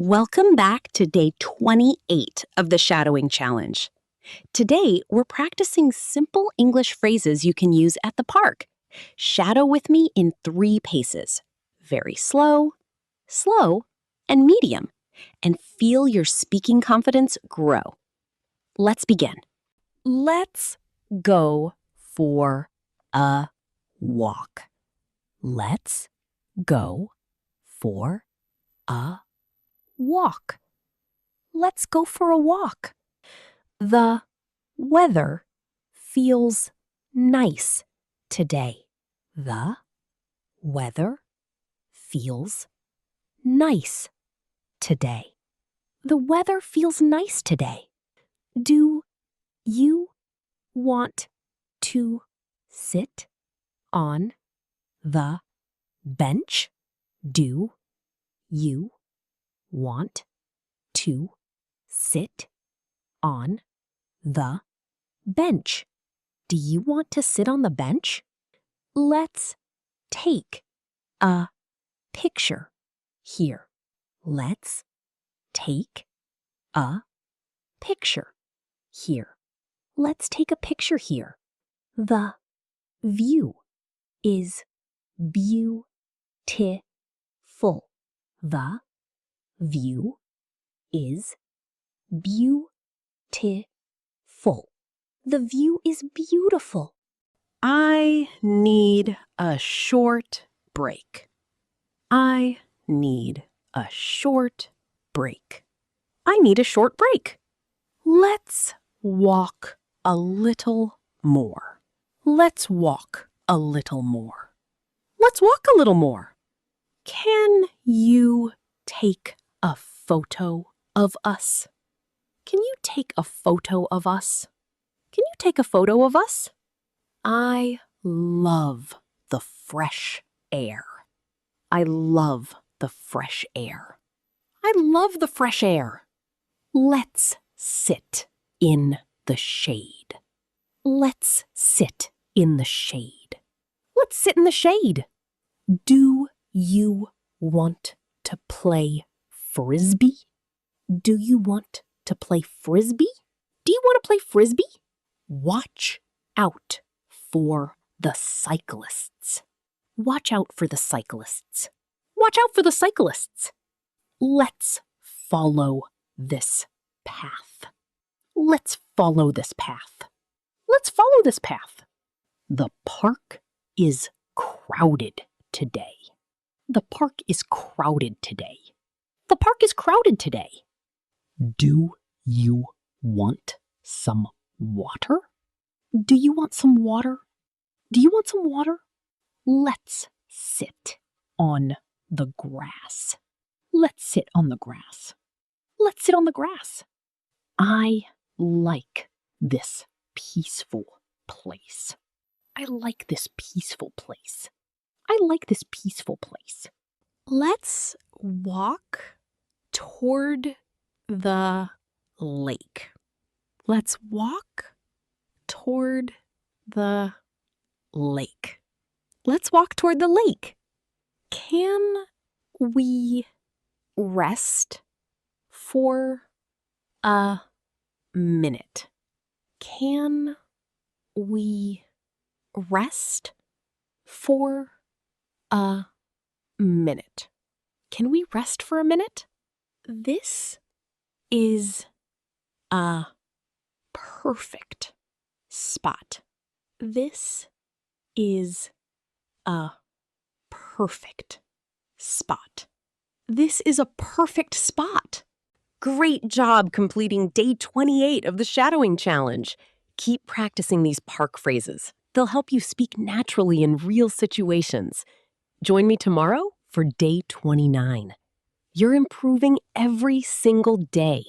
Welcome back to day 28 of the Shadowing Challenge. Today, we're practicing simple English phrases you can use at the park. Shadow with me in 3 paces. Very slow, slow, and medium. And feel your speaking confidence grow. Let's begin. Let's go for a walk. Let's go for a walk. Let's go for a walk. The weather feels nice today. The weather feels nice today. The weather feels nice today. Do you want to sit on the bench? Do you want to sit on the bench? Do you want to sit on the bench? Let's take a picture here. Let's take a picture here. Let's take a picture here. The view is beautiful. The view is beautiful. The view is beautiful. I need a short break. I need a short break. I need a short break. Let's walk a little more. Let's walk a little more. Let's walk a little more. Can you take a photo of us? Can you take a photo of us? Can you take a photo of us? I love the fresh air. I love the fresh air. I love the fresh air. Let's sit in the shade. Let's sit in the shade. Let's sit in the shade. Do you want to play frisbee? Do you want to play frisbee? Do you want to play frisbee? Watch out for the cyclists. Watch out for the cyclists. Watch out for the cyclists. Let's follow this path. Let's follow this path. Let's follow this path. The park is crowded today. The park is crowded today. The park is crowded today. Do you want some water? Do you want some water? Do you want some water? Let's sit on the grass. Let's sit on the grass. Let's sit on the grass. I like this peaceful place. I like this peaceful place. I like this peaceful place. Let's walk toward the lake. Let's walk toward the lake. Let's walk toward the lake. Can we rest for a minute? Can we rest for a minute? Can we rest for a minute? This is a perfect spot. This is a perfect spot. This is a perfect spot. Great job completing day 28 of the Shadowing Challenge. Keep practicing these park phrases. They'll help you speak naturally in real situations. Join me tomorrow for day 29. You're improving every single day.